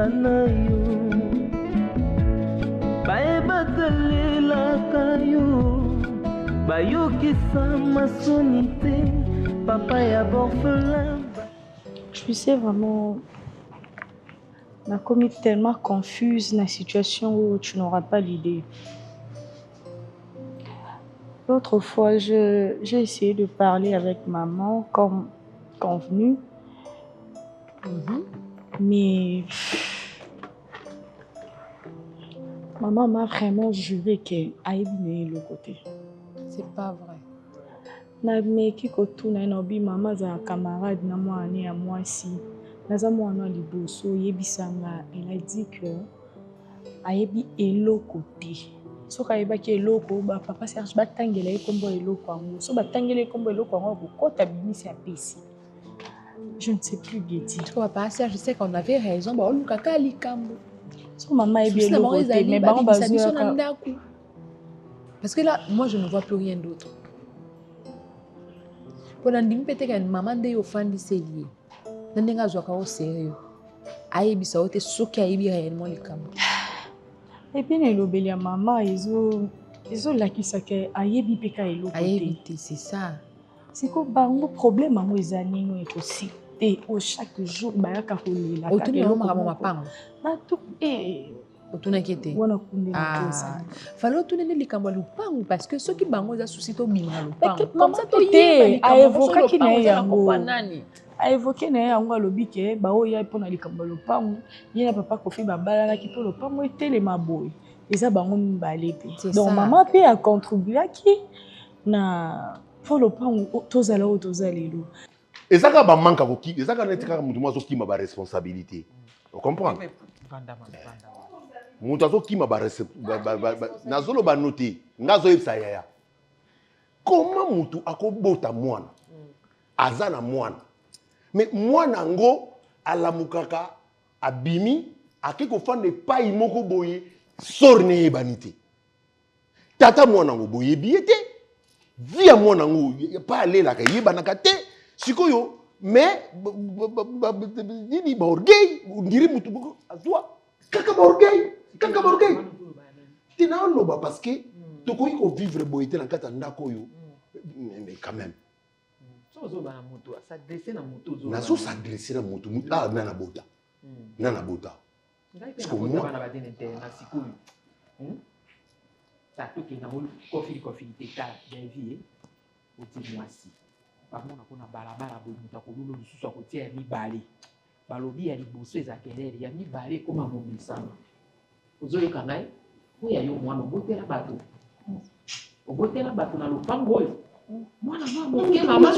nzela na yo bayebatalelaka yo bayokisa masoni te papa ya borphelin. Je sais vraiment, ma commis tellement confuse dans la situation où tu n'auras pas l'idée. L'autre fois, j'ai essayé de parler avec maman comme convenu. Mais maman m'a vraiment juré qu'elle aille bien le côté. C'est pas vrai. Mais qui kotouna nobi maman za camarade na moi année à moi si naza mwana liboso yebisanga elle a dit que ayebi eloko te. So ka yeba ki eloko ba papa Serge batangela ekombo eloko ango. So batangela ekombo eloko ango ko kota bimisi ya pesi. Je ne sais plus Getty. Tu vois pas Serge, je sais qu'on avait raison ba oluka ka likambo. So maman ebi eloko te mais ba on bazo parce que là moi je ne vois plus rien d'autre. Pour andimi peut-être que maman de ofandi selier. Nandenga zwaka au sérieux. Ayebi sa ote soki ayebi réellement likambo. Et puis elobeli ya maman izo lakisa ke ayebi peka eloko te. Ayebi te, c'est ça. C'est quoi bango problème ango ezani no ekosi te au chaque jour bayaka kolela. Otuni ya mama pango. Na tout otuna kete. Wana kunde na kosa. Fallait otuni ne likambo lupango parce que ceux qui bango za souci to bima lupango. Comme ça to te a évoqué ki na yango. A évoqué na yango alobi ke ba o ya pona likambo lupango. Ye na papa Kofi babala na ki po lupango etelema boy. Eza bango mbale pe. Donc maman pe a contribué ki na pour lupango tozala o tozalelo. Ezaka ba manka koki, ezaka netika mutu mwazo kima ba responsabilité. On comprend? Mutu azo kima ba nazolo ba noter, ngazo yebsa yaya. Comment mutu akobota mwana? Azana mwana. Mais mwana ngo alamukaka abimi akiko fande pai moko boye sorne yebanite. Tata mwana ngo boye biete. Via mwana ngo pa alela ka yebanaka te. Sikoyo mais nini ba orgueil ndiri mutu boko azwa kaka ba orgueil tina loba parce que tokoyi ko vivre boyete na kata ndako yo mais quand même so ba na moto s'adresser na moto zo na so s'adresser na moto nana bota parce que moi na ba denete na sikoyo ta to ke na mo kofi te ta bien vie oti mwasi bamona kuna balabala boye mutu akolula lisusu akotia ya mibale balobi ya liboso eza kelele ya mibale ekoma momisana ozoyoka ngai oyo yo mwana obotela bato na lopango oyo mwana moke mama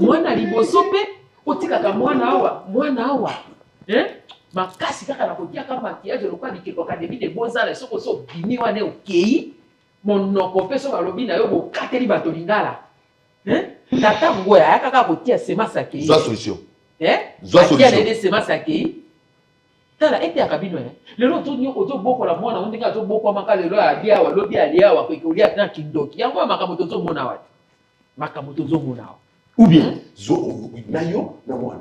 mwana liboso mpe otikaka mwana awa makasi kaka na kotiaka makiage lokwa bikekoka debi de bozala soko so bini wana okei monoko mpe so balobi na yo bokateli bato lingala tata ngoya ayakaka kotia sema sakei zwa solution zwa solution atia sema sakei tala ete akabino lelo tonyo ozobokola mwana ondinga azobokwa maka lelo alia awa lobi alia awa kolia na kindoki yango makambo tozomona wapi makambo tozomona awa ou bien zo na yo na mwana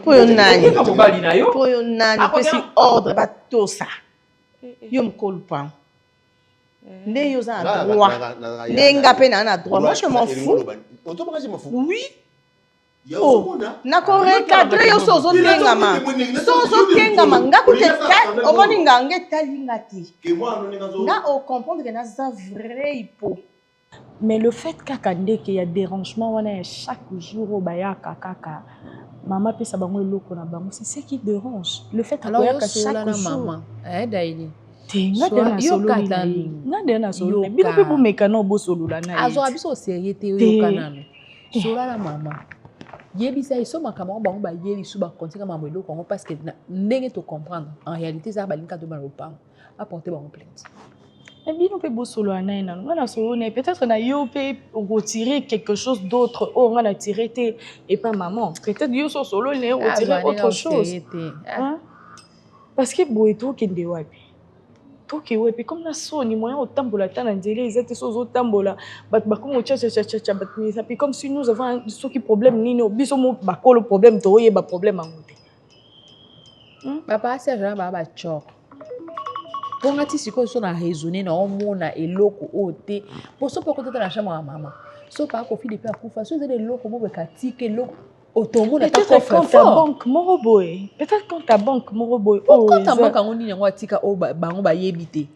poyo nani mobali na yo poyo nani pesi ordre batosa yo mkolo pa nde yo za droit ndenga pe na droit moi je m'en fous oui oh nako recadrer yo sozo tengama nga kute ta omoni ngange talinga ti nga o comprendre que na za vrai hypo. Mais le fait qu'il y a dérangement chaque jour au bayaka kaka maman peut sabango eloko na bango c'est ce qui dérange le fait que chaque jour maman daili tenga tena solo nga na solo bino pe bo mekano bo solo la na azo abiso seriété yo kanano solo la maman yebisa iso makambo bango ba yeli su ba kontika mambo eloko ngo parce que ndenge to comprendre en réalité ça ba linka to ba lopango apporter bango plainte. Mais bien, on peut bosser solo anaïna. On a solo peut-être na yo peut retirer quelque chose d'autre. Oh, on a tiré et pas maman. Peut-être yo solo ne retirer autre chose. Hein? Parce que boeto kende wapi. To ke wapi comme na so ni moyen otambola tana ndele ils étaient sozo tambola. Bat ba comme cha bat ni ça puis comme si nous avons ce qui problème ni no biso mo ba ko le problème to ye ba problème en ngote. Papa Serge ba chok. Ponga ti siko so na raisonner na omona eloko ote. Po so poko tata na chambre à maman. So pa ko fi depuis akufa so zele eloko mo beka tike eloko otomona ta peut-être quand ta banque moroboy. Peut-être quand ta banque moroboy. Oh quand ta banque ngoni yango atika o bango ba yebite.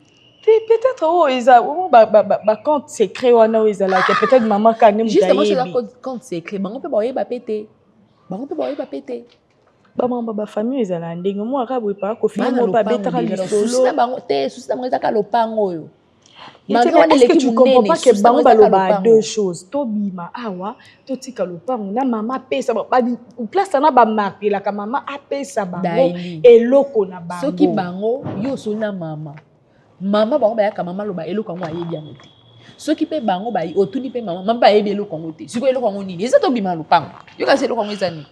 Peut-être ils ont compte secret wana ezala que peut-être maman kanem gayebi. Justement c'est compte secret bango pe ba yeba pété. Bango pe ba yeba pété. Ba famille ezala ndenge mo arabu pa ko fi mo ba betara lisolo. Susi bango te susi bango ezaka lopango yo. Est-ce que tu comprends pas que bango baloba deux choses tobima awa totika lopango na mama pesa ba place na ba marquer la ka mama apesa bango eloko na bango. Soki bango yo so na mama bango ba yaka mama loba eloko ngo ayebi yango te. Soki pe bango ba otuni pe mama ba yebi eloko ngo te. Siko eloko ngo nini eza tobima lopango yo ka se eloko ngo ezani.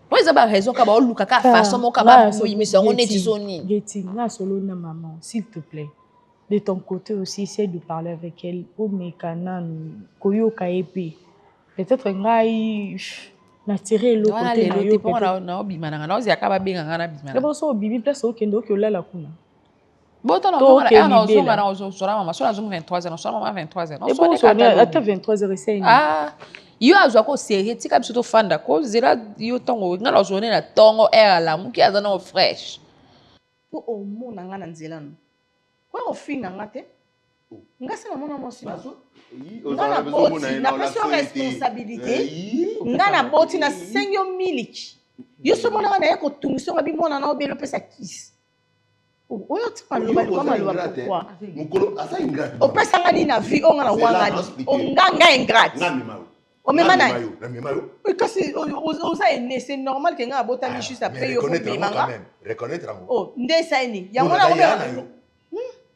Moi ça ba raison ka ba oluka ka façon mo ka ba yimisa ngo neti zoni. Geti na solo na maman s'il te plaît. De ton côté aussi, essaie de parler avec elle pour mes canons, koyo kaepe. Peut-être ngai na tirer le côté na yo peut-être. Na bimana na ozia ka ba benga ngana bimana. D'abord so bibi place okende okyola la kuna. Boto na zonga na ozora mama so na zonga 23 ans, so mama 23 ans. Et bon so ata 23 heures essaye. Ah, yo azwa ko série tika biso to fanda ko zela yo tongo ngala ozone na tongo era la muki azana o fresh. Po o mona ngana nzela no. Kwa ofinga ngate ngasa na mona mosi ngana boti na pression responsabilité ngana boti na sengyo miliki yo so mona na yako tungiso ngabi mona na obelo pesa kiss oyo tika loba kwa maloba kwa mukolo asa ingrate o pesa ngani na vie o ngana wanga o nganga ingrate o mema na kasi oza ene c'est normal que ngana bota mi juste après yo ko mema reconnaître oh ndesa ni yango na obe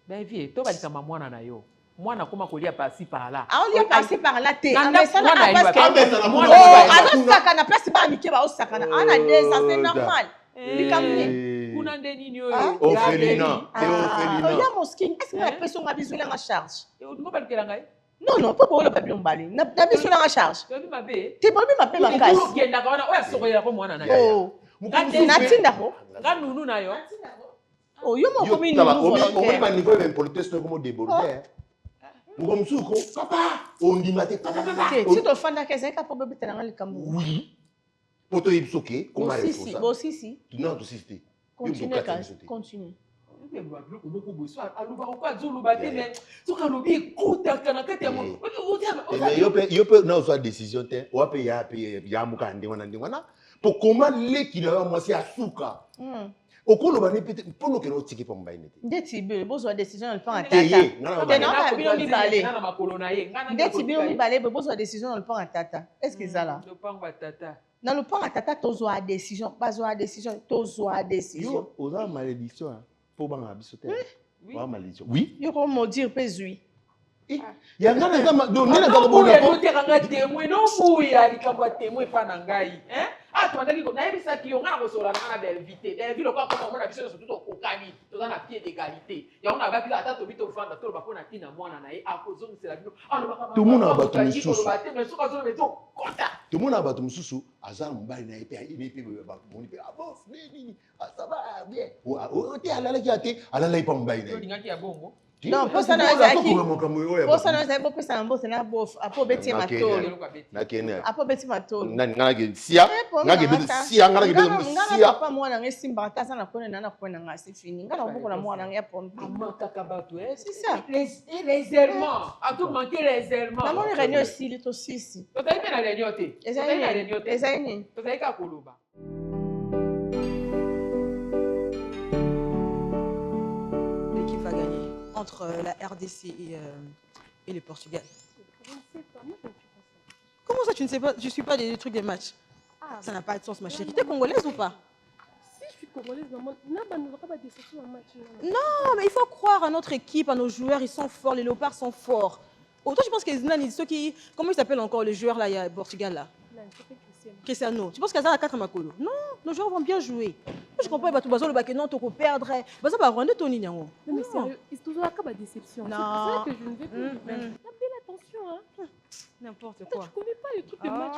Ben vie, to balika mwana na yo. Mwana koma kolia passer par là. Ah on lia passer par là te. Mwana parce que mwana oh saka na place ba mike ba osaka na. Ana des ça c'est normal. Bikamni. Kuna ndeni ni yo. Ophelina. Oh ya mosking, est-ce que la pression nga biso la charge? E odimo balikela ngai? Non, pas pour le papillon balé. Na biso la charge. Yobi mabe. Te bobi mabe makasi. Ko genda ka wana oya sokolela ko mwana na yo. Oh. Natinda ko. Nga nunu na yo. Oh, yo mo komi ni on va niveau même politesse comme déborder. Ngom suko papa on dit maté papa. Si to fanda keza ka pobe bitana ngali kambu. Oui. Poto ibsoke comment réponse ça? Bon si. Non, tu sais. Continue. Yo peut na soit décision te o pe ya muka ndingwana pour comment les qui doit moi c'est asuka. Okolo bani peut pour que no tiki pour mbaine te. Ndeti be bozo décision le prend à tata. Tena bino mi balé. Ndeti bino mi balé bozo décision le prend à tata. Est-ce que ça là? Le prend à tata. Dans le prend à tata tozo a décision, bazo a décision, tozo a décision. Yo oza malédiction pour banga bisote. Oui. Malédiction. Oui. Yo ko mo dire pèse oui. Ya ngana kama do nena kama bona ko te kanga témoin no fuya likambo témoin pa na ngai hein ah to ndaki ko na yebisa ki yo ngana ko sola ngana de invité de ville ko ko mona biso so tout kokani to na pied d'égalité ya on a ba ata to bito fanda to ba ko na tina mwana na ye akozongi sela bino ano ba tout monde abatu mususu tout monde abatu mususu azana mbali na epe epe ba moni pe abof nini ça va bien o te alala ki ate alala ipa mbali na ndingaki ya bongo. Non, pour ça, nous avons fait un beau sénat pour bêtir ma tôle. Après bêtir ma tôle. Sia, pas moi, on est simbrata, ça n'a pas de c'est fini. C'est ça. Les Allemands, à tout manquer les Allemands. Maman est réunion aussi, il est aussi ici. Tu as été dans la réunion. Tu as été à Koloba. L'équipe va gagner entre la RDC et le Portugal. Je ne sais pas, moi je ne sais pas ça. Comment ça tu ne sais pas? Je ne suis pas des trucs des matchs. Ah, ça n'a pas de sens ma chérie. Tu es congolaise ou pas? Si je suis congolaise, maman, non, pas déception en match. Non, mais il faut croire à notre équipe, à nos joueurs, ils sont forts, les léopards sont forts. Autant je pense que ceux qui... Comment il s'appelle encore le joueur là, il y a Portugal là? Non, il s'appelle Cristiano. Cristiano. Tu penses qu'il y a la 4 à Makolo? Non, nos joueurs vont bien jouer. Moi, je comprends pas tout le bac non, tu peux perdre. Bah ça va rendre ton nid. Non, mais sérieux, c'est toujours la déception. C'est pour ça que je ne vais plus. Fais attention, hein. N'importe quoi. Tu connais pas les trucs de match.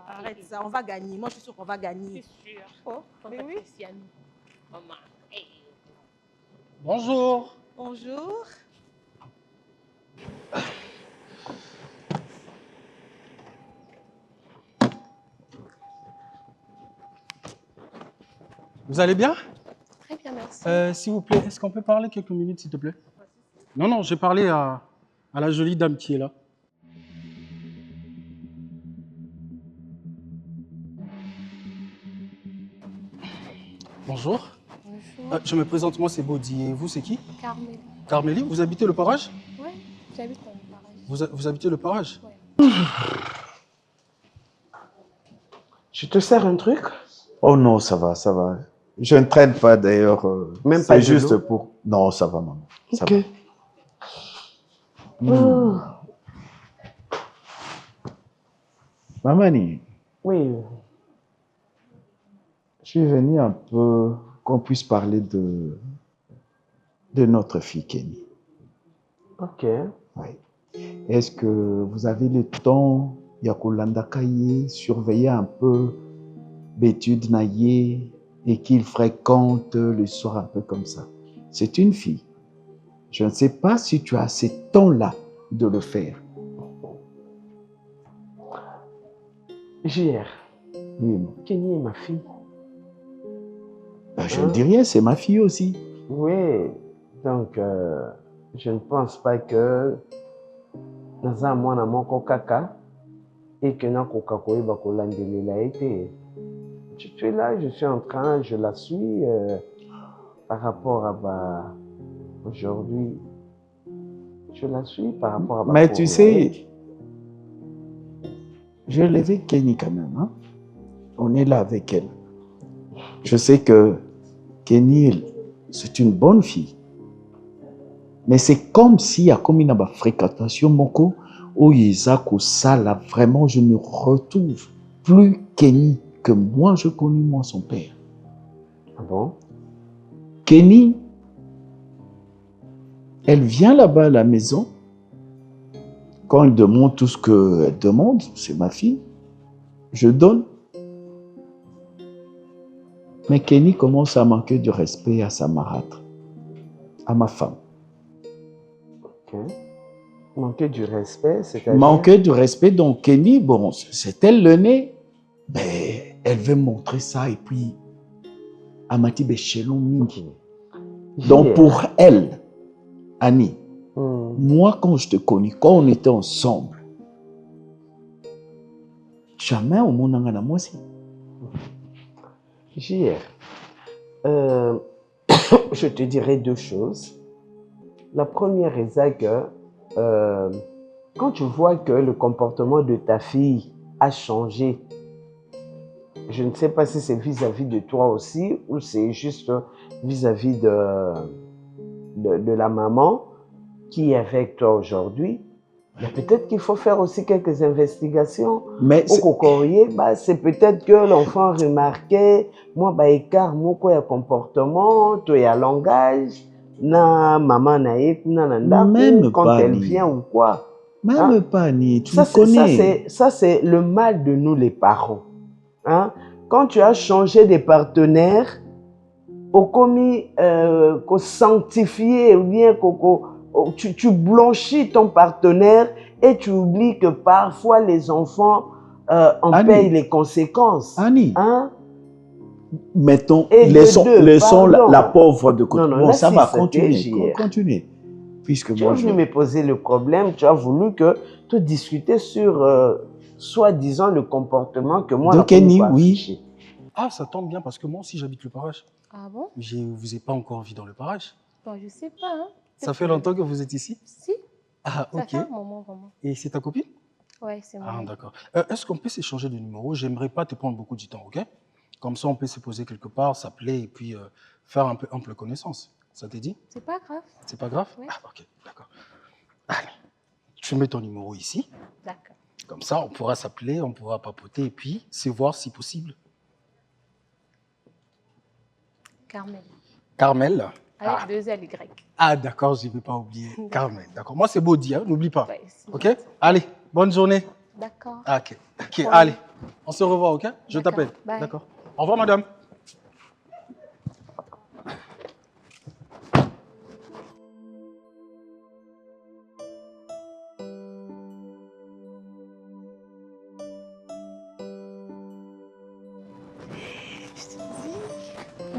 Arrête ça, on va gagner. Moi, je suis sûre qu'on va gagner. C'est sûr. Oh, mais oui. Cristiano. Maman. Bonjour. Bonjour. Vous allez bien? Très bien, merci. S'il vous plaît, est-ce qu'on peut parler quelques minutes, s'il te plaît? Non, non, j'ai parlé à la jolie dame qui est là. Bonjour. Bonjour. Je me présente, moi c'est Bodi. Et vous, c'est qui? Carmélie. Carmélie, vous habitez le parage? Oui, j'habite dans le parage. Vous habitez le parage? Ouais. Je te sers un truc? Oh non, ça va, ça va. Je ne traîne pas d'ailleurs. Même pas c'est de juste l'eau? pour... Non, ça va, maman. Ça Ok. va. Mamani, Oui. je suis venu un peu qu'on puisse parler de notre fille Kenny. Ok. Oui. Est-ce que vous avez le temps, Yakolanda Kaye, surveiller un peu l'étude Naye et qu'il fréquente le soir un peu comme ça? C'est une fille. Je ne sais pas si tu as ce temps-là de le faire. JR, Oui, Kenny est ma fille. je ne dis rien, c'est ma fille aussi. Oui. Donc, je ne pense pas que naza mwana moko kaka et que na koka koyeba kolandelela été. Je suis là, je suis en train, je la suis par rapport à aujourd'hui. Je la suis par rapport à Mais tu sais, j'ai levé Kenny quand même. Hein? On est là avec elle. Je sais que Kenny, c'est une bonne fille. Mais c'est comme s'il y a comme une fréquentation, Moko, où Isaac ça là, vraiment, je ne retrouve plus Kenny que moi, je connais, moi, son père. Ah bon? Kenny, elle vient là-bas à la maison. Quand elle demande tout ce qu'elle demande, c'est ma fille, je donne. Mais Kenny commence à manquer de respect à sa marâtre, à ma femme. Ok. Manquer du respect, c'est-à-dire... Manquer de respect, donc Kenny, bon, c'est elle le nez, mais elle veut montrer ça et puis, Amati Bechelon Mingi. Donc pour elle, Annie, moi quand je te connais, quand on était ensemble, jamais au monde n'a moi aussi. JR, je te dirais deux choses. La première est que quand tu vois que le comportement de ta fille a changé, je ne sais pas si c'est vis-à-vis de toi aussi ou c'est juste vis-à-vis de la maman qui est avec toi aujourd'hui. Mais peut-être qu'il faut faire aussi quelques investigations. Mais au Kokorie, c'est peut-être que l'enfant remarquait, moi, écart, mon comportement, toi, il y a langage, na maman naïf, même quand pas elle ni. vient ou quoi. Même Hein? pas ni, tu Ça, me connais. Ça, c'est le mal de nous, les parents. Hein? Quand tu as changé de partenaire, au commis, qu'on sanctifier, ou bien tu blanchis ton partenaire et tu oublies que parfois les enfants en payent les conséquences. Annie, hein? Mettons, Et laissons la pauvre de côté. Non, bon, là, ça si va c'était continuer. Continuer. Puisque tu moi, as voulu me poser le problème, tu as voulu que te discuter sur soi-disant le comportement que moi, de Kenny, oui. Ah, ça tombe bien parce que moi aussi j'habite le parage. Ah bon? Je ne vous ai pas encore vu dans le parage. Bon, je sais pas. Hein. Ça fait longtemps que vous êtes ici? Si. Ah, ok. Ça fait un moment, vraiment. Et c'est ta copine? Ouais, c'est moi. Ah, d'accord. Est-ce qu'on peut s'échanger de numéros? J'aimerais pas te prendre beaucoup de temps, ok? Comme ça, on peut se poser quelque part, s'appeler et puis faire un peu ample connaissance. Ça t'est dit? C'est pas grave. C'est pas grave? Ouais. Ah, ok, d'accord. Allez, tu mets ton numéro ici. D'accord. Comme ça, on pourra s'appeler, on pourra papoter et puis se voir si possible. Carmel. Carmel. Avec deux L Y. Ah, d'accord, je ne vais pas oublier. Carmel, d'accord. Moi, c'est Bodi, hein, n'oublie pas. Ouais, ok? Allez, bonne journée. D'accord. Ah, ok, allez. On se revoit, ok? Je t'appelle. Bye. D'accord. Au revoir, madame.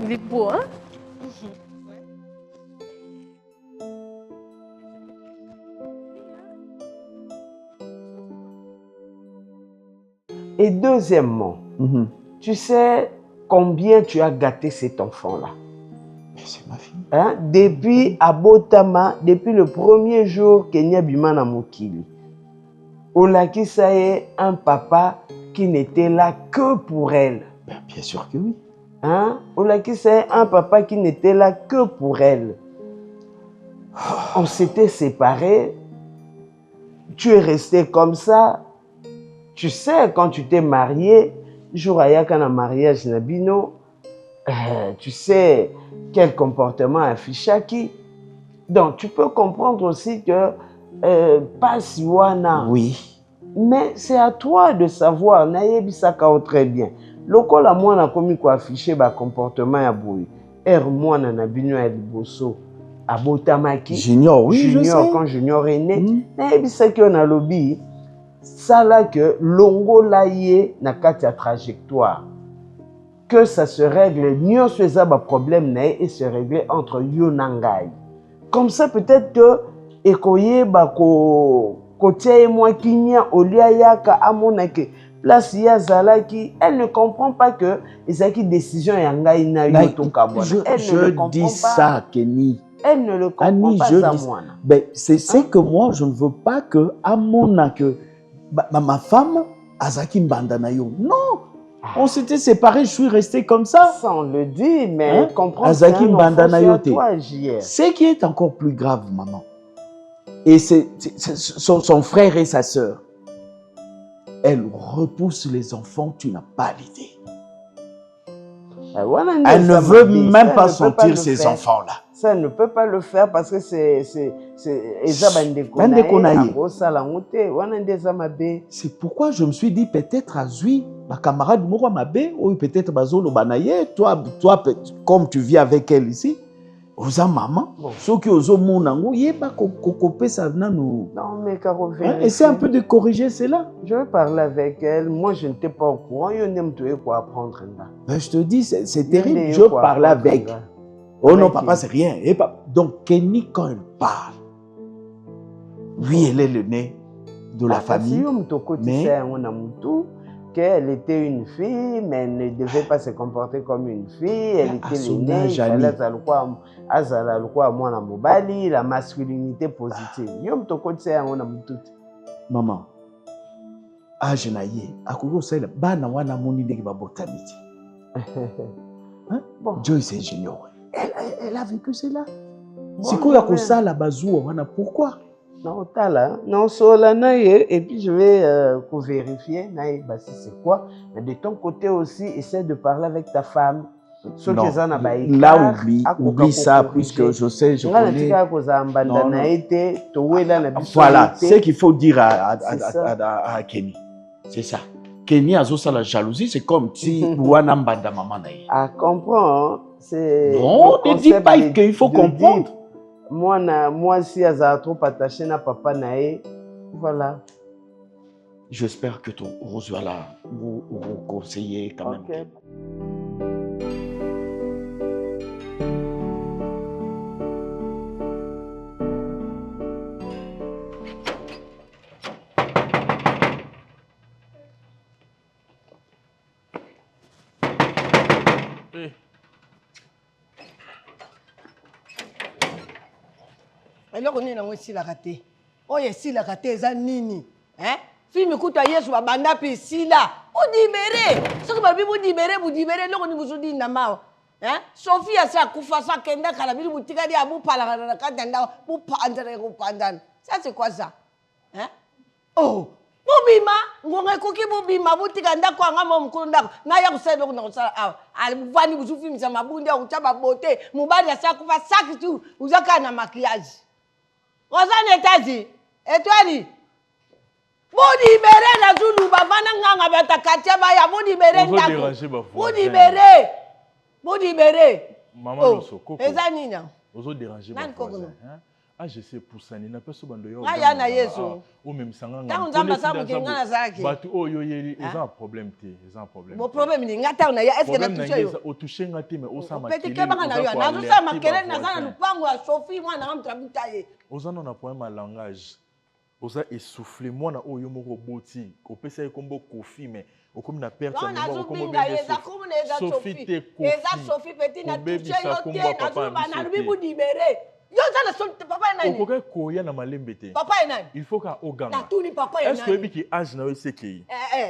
Il est beau, hein? Et deuxièmement, tu sais combien tu as gâté cet enfant-là? C'est ma fille. Hein? Depuis Abotama, depuis le premier jour Kenya Bimana Mokili, Olakisa est un papa qui n'était là que pour elle. Bien sûr que oui. Hein? Olakisa est un papa qui n'était là que pour elle. On s'était séparés. Tu es resté comme ça. Tu sais, quand tu t'es marié, jour à un mariage Nabino, tu sais quel comportement affiché qui. Donc, tu peux comprendre aussi que pas si wana. Oui. Mais c'est à toi de savoir. Nayebi Sakao très bien. Loko la moi na komi ko afficher ba comportement ya boy. Moi na Nabino ya liboso. Abotamaki. Junior, oui, Junior, je sais. quand Junior est né, nayebi Sakao na lobby. Ça là que longo laye na kati ya trajectoire. Que ça se règle, nyon se ba problème na et se régler entre yo nangai. Comme ça peut-être que ekoye ba ko kotie moi kinya olia yaka amona ke place ya zalaki, elle ne comprend pas que ezaki décision ya ngai na yo to kabona. Je dis ça Kenny. Elle ne le comprend pas ça moi. Ben c'est que moi je ne veux pas que amona que ma femme, Azaki Mbandanayo. Non, on s'était séparés, je suis resté comme ça. Ça, on le dit, mais comprends Azaki Mbandanayo. Ce Ce qui est encore plus grave, maman, et c'est son frère et sa sœur. Elle repousse les enfants, tu n'as pas l'idée. Elle ne veut même pas sentir ces enfants-là. Ça ne peut pas le faire parce que c'est pourquoi je me suis dit peut-être à Zui, ma camarade Moura Mabé, ou peut-être Bazolo Banaye, toi, comme tu vis avec elle ici, Oza maman, ceux qui osent mon ango, il pas copé ça nous. Non mais Caro, essaie un peu de corriger cela. Je vais parler avec elle. Moi je n'étais pas au courant. Il y a quoi apprendre là. Ben, je te dis, c'est terrible. Je parle avec. Oh non, papa, c'est rien. Donc Kenny, quand elle parle, oui, elle est le nez de la famille. Mais qu'elle était une fille, mais elle ne devait pas se comporter comme une fille. Elle était le nez. La masculinité positive. Maman, âge naïe, à cause de ça, bana wana moni ndeki babotamiti. Joyce est junior. Elle a vécu cela. C'est quoi que ça la bazoua wana pourquoi? Non, tala, non, sola naïe, et puis je vais vérifier naïe, bah si c'est quoi. Mais de ton côté aussi, essaie de parler avec ta femme. Non, là oublie ça puisque je sais, je connais. Voilà, ce qu'il faut dire à Kenny, c'est ça. Kenny a ça la jalousie, c'est comme si Wana Mbanda maman naïe. Ah, comprends. Non, ne dis pas qu'il faut comprendre. Moi si elle a trop attaché à papa naïe, voilà. J'espère que ton Rose va vous conseiller quand même. Alors on est dans ici la raté. Oh ici la raté eza nini? Hein? Film kuta Yesu ba banda pe ici là. On libéré. Ce que babi vous libéré, là on vous dit nama. Hein? Sophie a sa kufa sa kenda kala bi vous tika di abu pala na kadanda bu pandere ko pandan. Ça c'est quoi ça? Hein? Oh, bobima, ngonga koki bobima butika ndako anga momkulu ndako. Na ya kusebe ko sala al vani buzufi misa mabunde o chaba bote. Mubali sa kufa saki tu uzaka na maquillage. Rosanne Etazi, étoile. Vous libérez la Zulu, Bavana Nganga Batakatia Baya, vous libérez Ndako. Vous libérez. Vous libérez. Maman Loso, Coco. Ezanina. Vous déranger. Ah, je sais pour ça, il n'a pas souvent de Ah, ya na yeso. Ou même ça. Quand on a ça, on a ça. Oh, ils ont un problème. Ils ont un problème. Mon problème, il y a un est-ce que tu touché? Au toucher, mais au sama. Peut-être que banga na yo. Na ça makele na ça na lupango ya Sophie, moi na mtrabuta ye. Aux on a problème à langage. Aux a essoufflé moi na oyo mo roboti. Ko pesa e kombo kofi mais au comme na perte na mo kombo bébé Sophie te kofi. Eza Sophie petit na touché yo te na zuba na lubi libéré. Yo ça le papa nani? Okoka koya na malembete. Papa nani? Il faut ka oganga. Na tuni papa nani? Est-ce que ebi ki âge na osekei?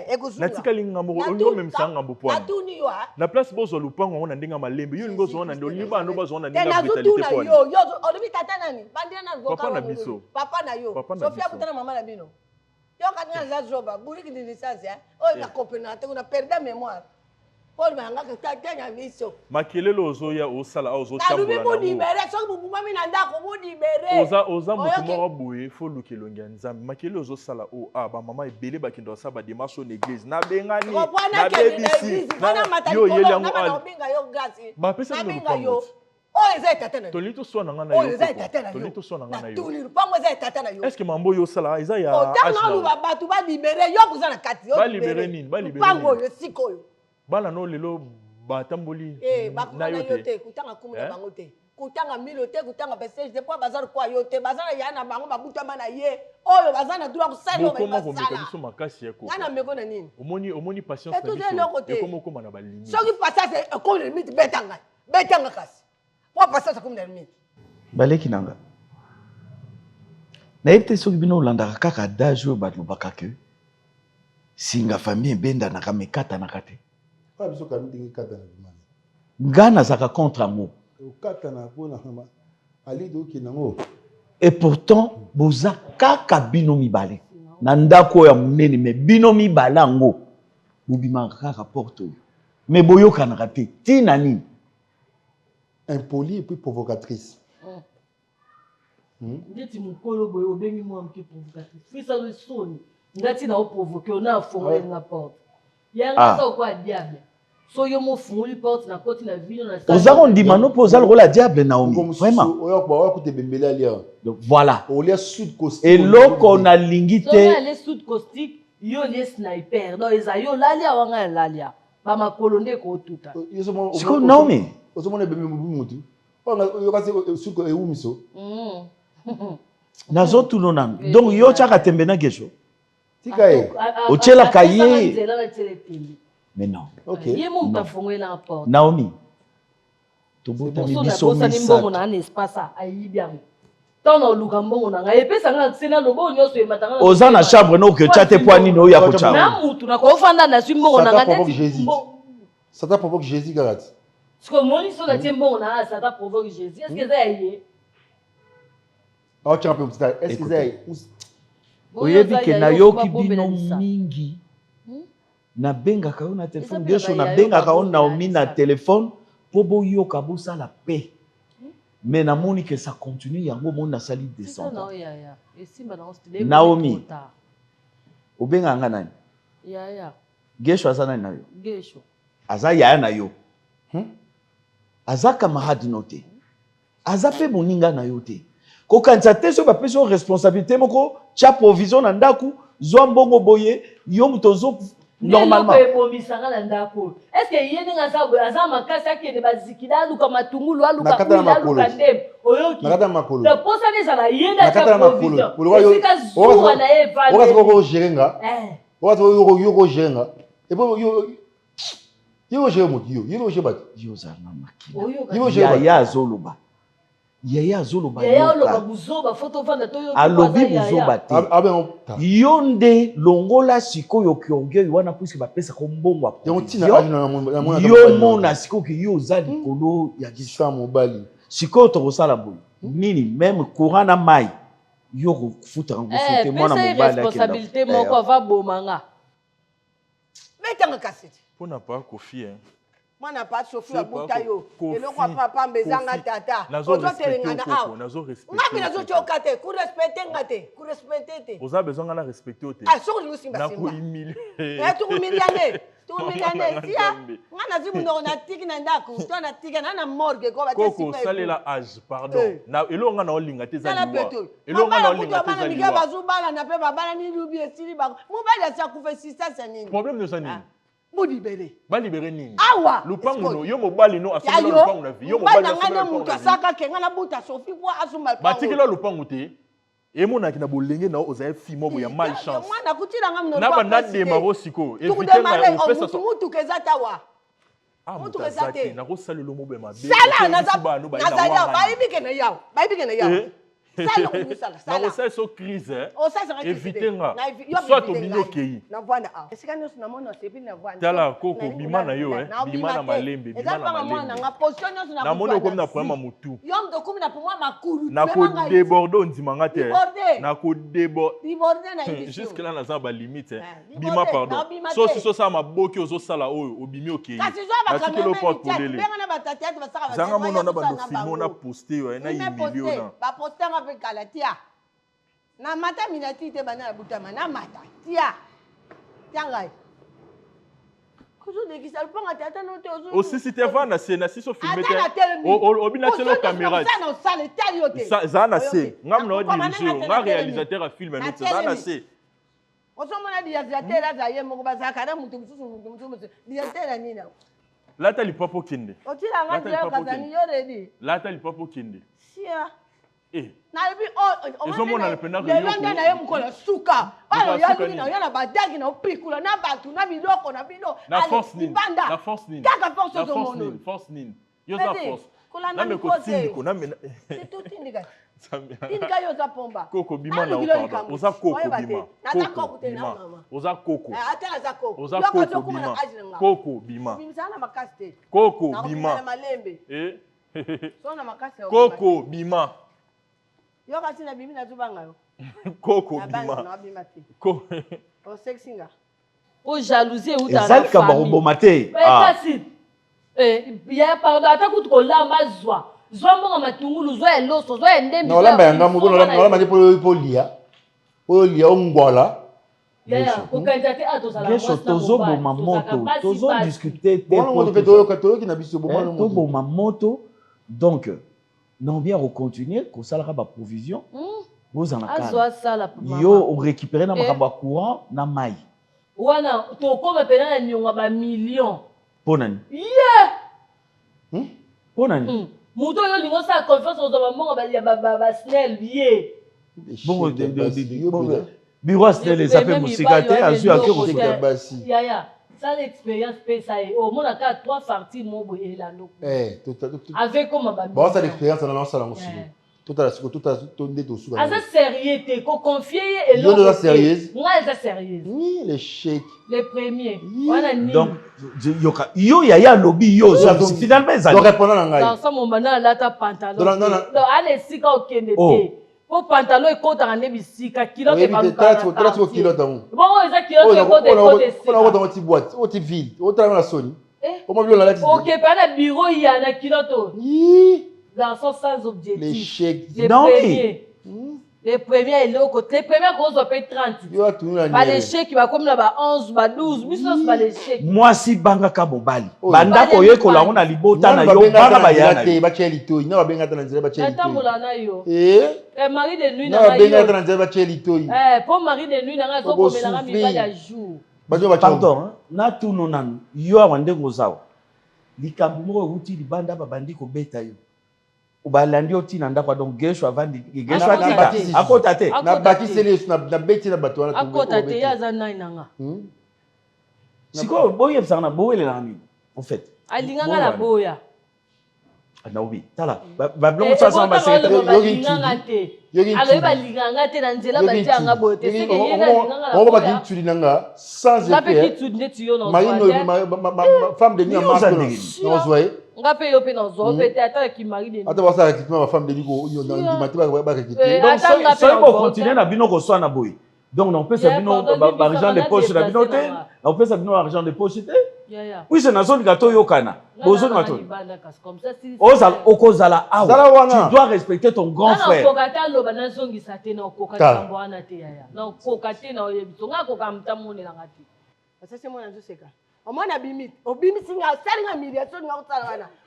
Ekuzunga. Na tika linga mo onyo même ça ngambo poa. Na tuni yo. Na place bozo lupango on ndinga malembe. Yo ngozo on ndo liba no bazo on ndinga vitalité poa. Yo olobi tata nani? Bandina na voka. Papa na biso. Papa na yo. Sophia butana mama na bino. Yo katina za joba, buri ki licence Oh na copenate on a perdu mémoire. Paul manga que tata na biso. Makelelo ozoya osala ozo chambola. Na lubi mo libéré, so bu mami na ndako mo libéré. Oza mutu moko boye fo lukelongi nzambe. Makelelo ozo sala o ba mama ebele ba kindo sa ba démarche en église. Na bengani. Na bebisi. Yo yeli yango al. Ba pesa no lupango. Oh eza tata na yo. Tolito so na ngana yo. Oh eza tata na yo. Tolito so na ngana yo. Tuli lupango eza tata na yo. Est-ce que mambo yo sala eza ya Otanga lu ba tu ba libéré yo kuza na kati yo. Ba libéré nini? Ba libéré. Lupango yo sikoyo. Bana no lelo batamboli bakuna yo te kutanga kumu na bango te kutanga milo te kutanga message de quoi bazar kwa yo te bazana ya na bango babutama na ye oyo bazana droit kusala yo ba sala biso makasi yako ngana meko na nini omoni patience na biso ekomo koma na balimi soki patience ekomo na limite betanga kasi po patience ekomo na limite baleki nanga na yebite soki bino olandaka kaka adage oyo balobaka ke singa famille ebenda na kamekata na kate nga nazaka contre yango et pourtant boza kaka bino mibale na ndako ya monene me bino mibale yango bobimaka kaka porte oyo me boyokanaka te tina nini impoli et puis provocatrice ndeti mokolo boye obengi mwa mke provocatrice fisa lesoni ngati na oprovoke ona afongola na porte yanga sa kwa diable so yo mo fungoli porte na koti na ville na ça oza kondima no po oza lokola diable Naomi vraiment donc voilà eloko nalingi te ale sud caustique yo les sniper donc eza yo lalia wanga lalia ba makolo nde ko tuta siko Naomi ozomona bembe mutu yo kasi suko eumiso nazo tuno nanga donc yo chaka tembe na gesho tika e ochela kaye mais non okay Naomi tobota mi biso mbongo na espace ayibiam tono luka mbongo na epesa nga sena lobo nyoso ematanga oza na chambre no ke chate poani no ya kocha na mutu na ko fanda na swi mbongo na ngati ça t'a provoqué Jésus garati siko moni so na mbongo na ça t'a provoqué Jésus est-ce que ça yé tu peux est-ce que ça oyebi ke na yoki bino mingi na benga ka na téléphone gesho na benga ka Naomi na téléphone po boyoka bosala paix mais na moni que ça continue yango moni na sali descente Naomi obenga nga nani gesho aza nani na yo gesho aza yaya na yo aza camarade no te aza pe moninga na yo te kokanisa te so bapesi yo responsabilité moko tia provision na ndaku zwa mbongo boye yo moto ozo normalement est-ce que yene ngasa aza makasi akende bazikida luka matungulu aluka kuila aluka ndem oyoki nakata makolo le posa ne sala yenda tia provision esika zuwa na ye vale oka ko gerenga oka yo gerenga et puis yo gere mo yo gere bat yo za na makina ya azoloba yaya azoloba alobi buzoba te yo nde longola sikoyo kiongei wana puisque bapesa ko mbongo yo mona sikoyo ki yo oza likolo ya gisa mobali sikoyo tokosala boye nini même courant na mai yo kofuta ngo fote mwana mobali responsabilité moko ava bomanga metanga kasete pona pa kofi Mana pas Sophie Abutayo. Et le roi papa mbezanga tata. Ozo telengana aw. Ngapi nazo chokate, ku respecter ngate, ku respecter te. Oza besoin ngana respecter te. Ah, so ni simba simba. Na ko humilier. Tu humilier. tumilane tia ngana zi mundo na tiki na ndako to na tiki na morgue ko ba Koko salela âge pardon na elonga na olinga te za liwa elonga na olinga te za liwa bazubala na pe babala ni lubi esili ba mobali asa kufa sisa sanini problème de ça nini bo libéré ba libéré nini awa lupango no yo mobali no asomela lupango na vie yo mobali asomela mutu asaka kenga na buta sofi kwa asuma ba tikela lupango te emona kina bolenge na ozaye fimo bo ya malchance mwana kutila ngam na banda de maro siko éviter na opesa so mutu kezata wa mutu kezate na ko salelo mo be mabe sala na za ba ibike na yawo sala ko sala na ko sa so crise éviter nga soit obino kei na vanda a esika nyo na mona sepi na vanda tala koko bima na yo bima na malembe bima na malembe na position nyo na mona ko na problème mutu yom do komi na pour moi makulu na ko déborder ndimanga te na ko déborder na ici jusque là na za ba limite bima pardon so si so sa maboki ozo sala oyo obimi okei na tikelo porte pour lele zanga mona na ba film na poster yo na humilier ona ba poster Galatia. Na mata minati te bana butama na mata. Tia. Tiangai. Kuzo de kisal panga tata no te ozo. Aussi si te va na se na si so filmer te. Obina telo caméra. Ça na sale teliote. Ça na se. Ngam no diriger, nga réalisateur a filmer no ça na se. Ozo mona réalisateur la za yemo ko bazaka na mutu mutu. Réalisateur nina. La tali papo kinde. Otila ngandi kazani yo ready. La tali papo kinde. Sia. Na ye mukola suka bayo yaluni na yana badagi na opikula na batu na biloko na bino na force nini na force nini kaka force zo mono force nini yo za force na me ko tindiko na me c'est tout tindika tindika yo za pomba koko bima na pardon oza koko bima koko bima oza koko ata za koko oza koko bima koko bima bimsana makaste koko bima na malembe sona makaste koko bima yo kasi na bimi na zubanga yo koko bima ko o sexinga o jalousie ou ta famille ezalika bakoboma te kasi ya pardon ata kutu kolamba zwa mbongo matungulu zwa eloso zwa endembi olamba yanga mubo olamba te po lia ongwala kokanisa te geso tozoboma moto tozodiscute te toyoki na biso toboma moto donc non bien recontinuer ko salaka ba provision vous en a yo on récupérer na makamba courant na mai wana to koma pena na nyonga ba million ponani ponani muto yo lingo sa confiance aux maman ba snell lié bon bureau snell les appelle musikate azu akero ya ça l'expérience pesa au moins à 3 parties mo boye la loko avec comme ba bon ça l'expérience na sala ngosiko tout ndé to suka asa sérieux ko confier et l'autre là sérieuse moi ça sérieuse oui les chèques les premiers voilà ni donc yo ya lobby yo finalement ça donc répondant na ngai dans ça mon bana là ta pantalon donc allez sika okende te po pantalon ekota na bisika kilo te ba tra kilo tango bon eza kilo te ko de ti boîte o ti vide o tra na soni o mo bilo la ti OK pa na bureau ya na kilo to dans son sans objectif les chèques les premiers eloko les premiers gros on paye 30 ba les chèques ba comme na ba 11 ba 12 bisos ba les chèques moi si banga ka bobali banda ko yekola ngona libota na yo bana ba yana te ba chelito ina ba benga tana nzela ba chelito atambola na yo mari de nuit na ba benga tana nzela ba chelito pour mari de nuit na zo komela nga mi ba ya jour pardon na tuno nanu yo awande ngozawa likambo moko uti libanda ba bandi ko beta yo ubalandi otina ndakwa donc gesho avandi gesho akota te na bakisele na beti na bato wana akota te yaza nai nanga siko boye sana boye la nini en fait alinganga la boya na obi tala ba blongo ça ba secrétaire yogi alors ba linganga te na nzela ba tianga boye te c'est que yena linganga la on va pas dire nanga sans effet la petite tu net yo non femme de nuit en masque non voyez ngape yo pe na zo pe ata ki mari de ata wasa recrutement ma femme de nuit ko yo dans mati ba recruter donc ça va continuer na bino ko so na boye donc on peut ça bino argent de poche na bino te on peut ça bino argent de poche te oui c'est na zone gato yokana bozo na to ozal okozala awa tu dois respecter ton grand frère na kokata loba na zongi sate na kokata mbwana te ya na kokate na yebiso nga kokamta monela ngati sasa mwana nzoseka Au moins, au bimit, si on a une humiliation, on a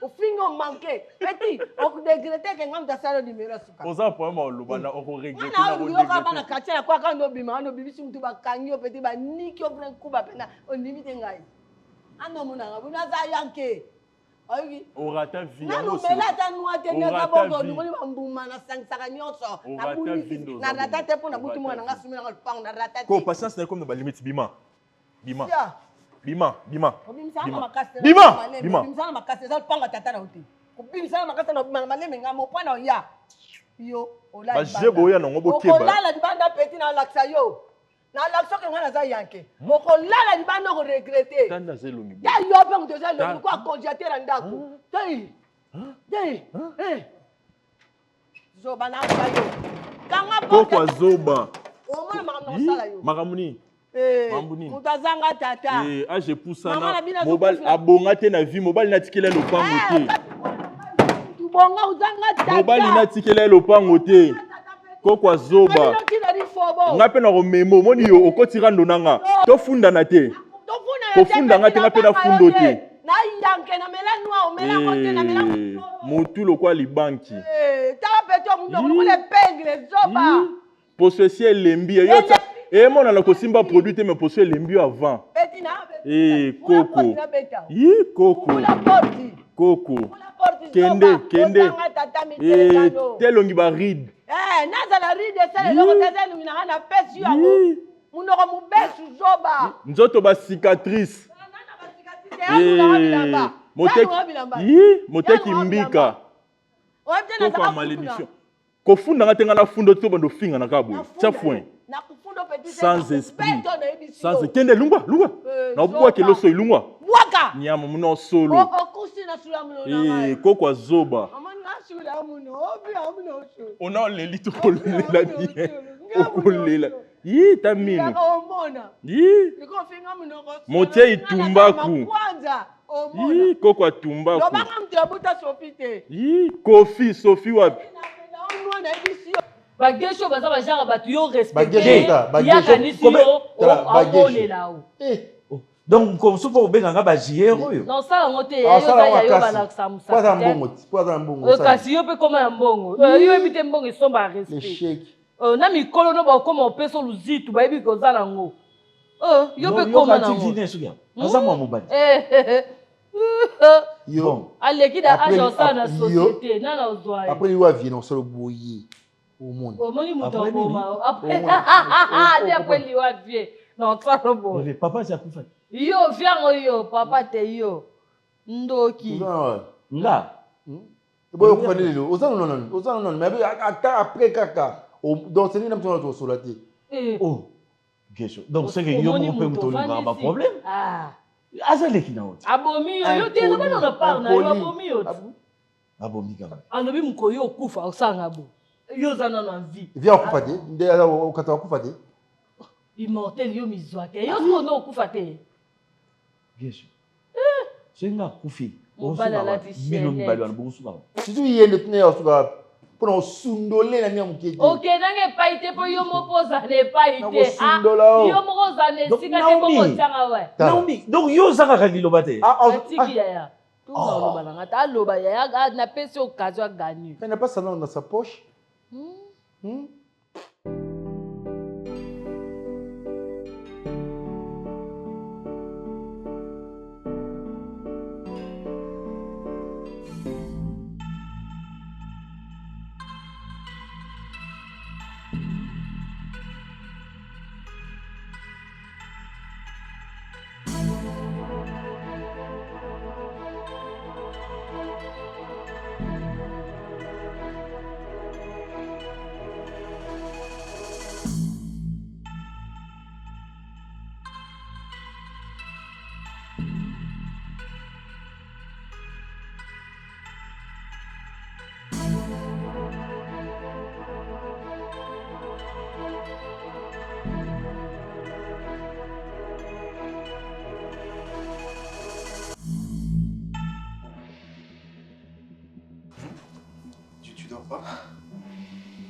au fin, on manquait. Petit, on dégrette qu'on a un salaire numéro. On s'en prend mal, on regrette. On a oublié qu'on a caché la quoi quand on bima, on bimi si on doit gagner, petit, bah ni qui on prend coup, bah pena, on limite un gars. Ah non, mon ami, on a ça yanké. On rate ta vie. Non, mais là, t'as nous atteint la bonne, nous on bouma na 5 saragnon so. Na bouli, na ratate pour na bouti moi na ngasumi na pas na ratate. Ko patience na comme na limite bima. Bima. Bima. Bima. Bima. Makase za panga tata na uti. Ko bimisa makase na maleme ngamo pa na ya. Yo, ola. Ba jebo ya no ngobo keba. Ko la banda petit na laksa yo. Na laksa ke ngana za yanke. Ko la banda ko regretter. Tanda zelongi. Ya yo pe ngo za lo ko konjate na ndako. Dei. Zoba na yo. Kanga po kwa zoba. O mona makamna sala yo. Makamuni. Mutazanga tata. Je pousse ça mobile abonga te na vie mobile na tikela lopango te. Tubonga uzanga tata. Mobile na tikela lopango te. Kokwa zoba. Ngape na romemo moni yo okotira ndonanga. To funda na te. Ko funda nga te ngape na fundo te. Na yanke na mela noa o mela kote na mela. Mutu lokwa libanki. Ta peto mundo ko le pengle zoba. Possessier lembi yo. Et moi, on a cosimba produit, mais pour ce lembi avant. Coco. Coco. Coco. Kende. Tel on y va ride. Naza ride, c'est le rotazel, on a pêche sur mon nom besu zoba. Nzoto ba cicatrice. Moteki mbika. Coco malédiction. Kofunda ngatenga na fundo to bando finga na kabo. Tia foin. Sans esprit. Sans kende lungwa. Na obwa ke loso ilungwa. Waka. Nyama muno solo. Okusi na sula muno. Kokwa zoba. Amana sula muno. Obi amuno sho. Ona leli to kolela bien. Okolela. Tamini. Omona. Liko finga muno ko. Motie itumbaku. Kwanza. Omona. Kokwa tumbaku. Lobanga mtebuta Sofite. Sophie wapi? Bagesho baza bajara batu yo respecté ya kanisi yo abone lao. Donc comme ça pour benga ba jiero yo. Non ça ngote ya yo balaksa musa. Pas un mbongo. Kasi yo pe koma mbongo. Yo ebite mbongo isomba respect. Na mikolo no ba koma opeso luzitu ba ebi kozala ngo. Yo pe koma na ngo. Aza mwa mobali. Yo. Aleki da agence na société na na ozwa. Après il va venir solo boyer. Au monde. Omoni mutongoma. Après il va venir. Non, toi no bo. Papa c'est akufa. Yo viens yo papa te yo. Ndoki. Nga. Boyo kufa lelo. Ozana non. Mais après kaka. Donc c'est ni namtona to solati. Oh. Gesho. Donc c'est que yo mo pe mutolinga ba problème. Azaleki na oti. Abomi yo te no bana parle na yo abomi yo. Abomi kama. Alobi mukoyo okufa osanga bo. Yo zana na vie. Viens okufa te. Ndeya okata okufa te. Immortel yo mizwake. Yo so no okufa te. Gesho. Senga kufi. Mobala la tichene. Mino mbali wana bukusuka. Situ yende tune osuka. Pona sundole na nyamuketi. OK, nange paite po yo mopoza ne paite. Yo mokoza ne sika te ko tanga we. Naomi, donc yo zanga kanilo bate. Tiki ya. Tout na loba na ngata loba ya na pesi occasion gagner. Il n'a pas ça dans sa poche.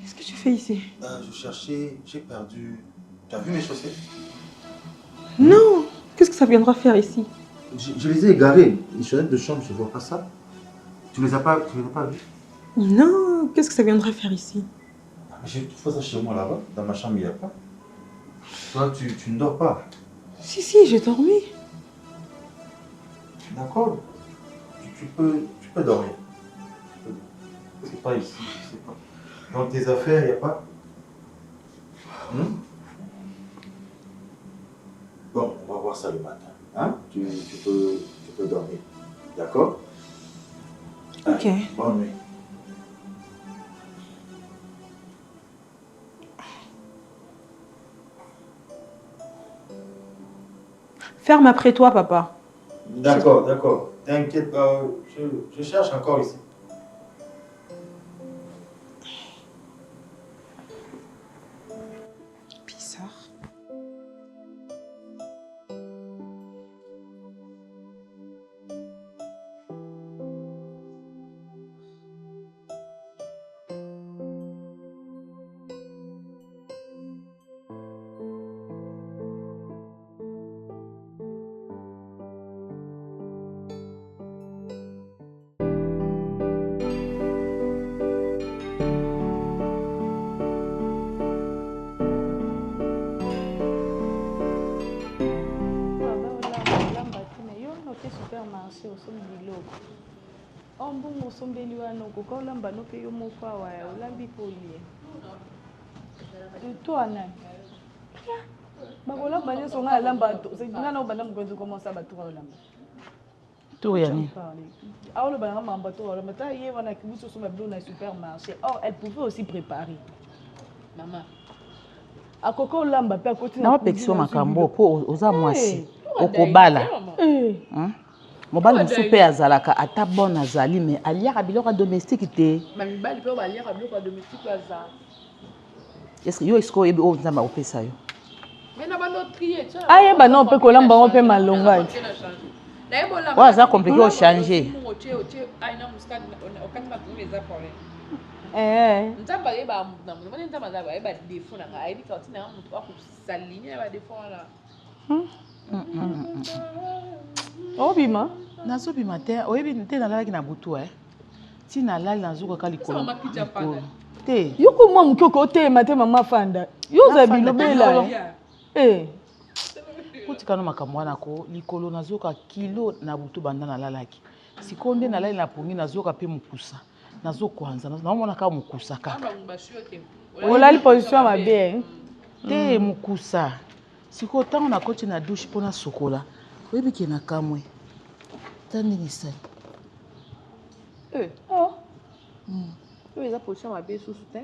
Qu'est-ce que tu fais ici? Je cherchais, j'ai perdu. Tu as vu mes chaussettes? Non! Qu'est-ce que ça viendra faire ici? Je les ai égarés. Les chaussettes de chambre, je ne vois pas ça. Tu les as pas vus? Non, qu'est-ce que ça viendrait faire ici? J'ai tout fait ça chez moi là-bas. Dans ma chambre, il n'y a pas. Toi, tu ne dors pas. Si, j'ai dormi. D'accord. Tu peux dormir. C'est pas ici, je sais pas. Dans tes affaires, il n'y a pas. Bon, on va voir ça le matin. Hein? Tu peux dormir. D'accord? Ok. Allez, bonne nuit. Ferme après toi, papa. D'accord, d'accord. T'inquiète pas, je cherche encore ici. Bizarre. supermarché osombi biloko ombungu osombeli wana okoka olamba no mpe yo moko awa olambi mpo olie to anani bakolamba nyonso ngai alamba nga na obanda mokonzi komansa batour olamba tour ya nini aolobana nga mamba tour olamba ta ye wana kibusi osomba biloko na supermarché or elle pouvait aussi préparer mama akoka olamba mpe akoti na bapekisio makambo mpo oza mwasi okobala mobali mosusu mpe azalaka ata bon azali me aliaka biloko ya domestique te bamibali mpe baliaka biloko ya domestique baza eske yo esiko oyebi oyo nzambe akopesa yo ayeba no mpe kolamba ngo mpe malonga oyo aza komplike ochange nzambe ayeba na moni nzambe azaba ayeba défaut na ngai ayebika otina nga moto akosaline ya badéfaut wana obima nazobima te oyebi te nalalaki na butu ti nalali nazokaka likolo te yoko mwa moki okotema te mama fanda yo oza bilobela kotikano makambo wana ko likolo nazoka kilo na butu banda nalalaki sikoyo nde nalali na pongi nazoka mpe mokusa nazokwanza naomona kaka mokusa kaka olali position ya mabe te mokusa sikoyo ntango nakoti na douche mpo nasokola oyebi ke na kamwe ta ndenge esali oyo eza position mabe susu te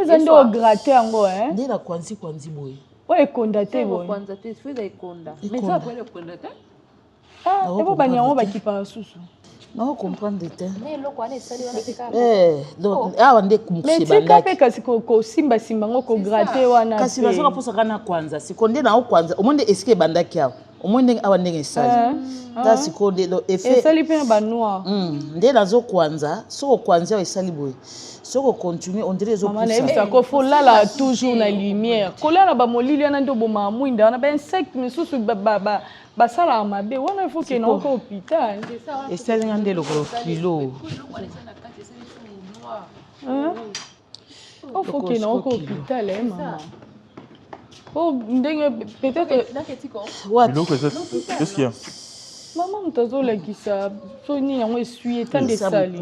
eza nde ograte yango nde nakwanzi boye oyo ekonda te boye kwanza te fo eza ekonda mais eza akoyela ekonda te ebo bani yango bakipaka susu naocomprendre te eloko wana esali wana te awa nde metika mpe kasi kosimbasimba ngo kograte wana kasi bazoka mposaka na kwanza siko nde naokwanza omoi nde esike ebandaki awa omoi ndenge awa ndenge esali ta siko nde esali mpe na banoir nde nazokwanza soki okwanzi awa esali boye soki ocontinue ondire ezopusako folala toujours na lumière kolala bamolili wana nde obomaka mwinda wana bainsecte misusu basalaka mabe wana ifo kena oko hôpital esalinga nde lokolo kilo ofo kena oko hôpital mama o ndenge peut-être qu'est-ce qu'il y a mama moto azolakisa so nini yango esui etande esali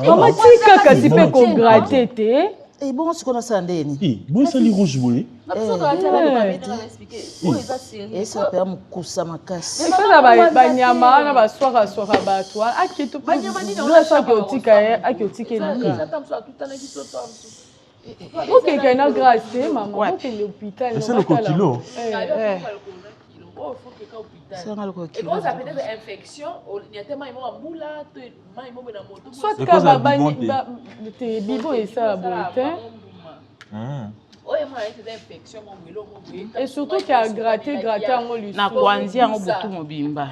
mama tika kasi mpe kograte te bongo sikoyo nasala nde yeni bo esali rouge boye esa mpe amokusa makasi epena banyama wana baswakaswaka bato akitoaki otika ye aki otike naka okeke na grâce te mama okende hôpital c'est le coquilo soit kaka bibo esala boye te et surtout ke agrate yango na kwanzi yango butu mobimba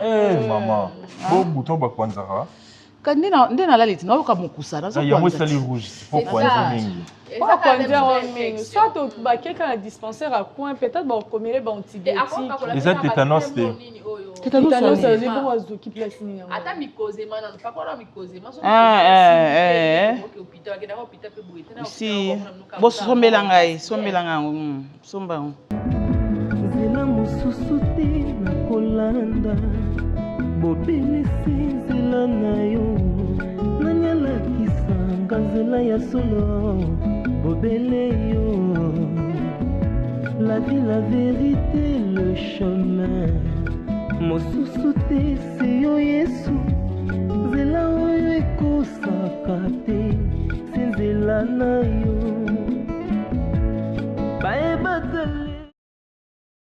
mama bo butu bakwanzaka nde nalali tina oyoka mokusa yango esali rouge pourquoi eza mingi soit bakeka na dispensaire à coin peut-être bakomele baantibiotique eza tétanos te tétanos eza bon azoki place nini ata mikozema nano pakola mikozema si bosombela ngai sombela ngai somba yango nzela mosusu te nakolanda bobelisi nzela na yo nanyalakisanga nzela ya solo bobele yo la vie la vérité le chemin mosusu te se yo yesu nzela oyo ekosaka te se nzela na yo bayebaka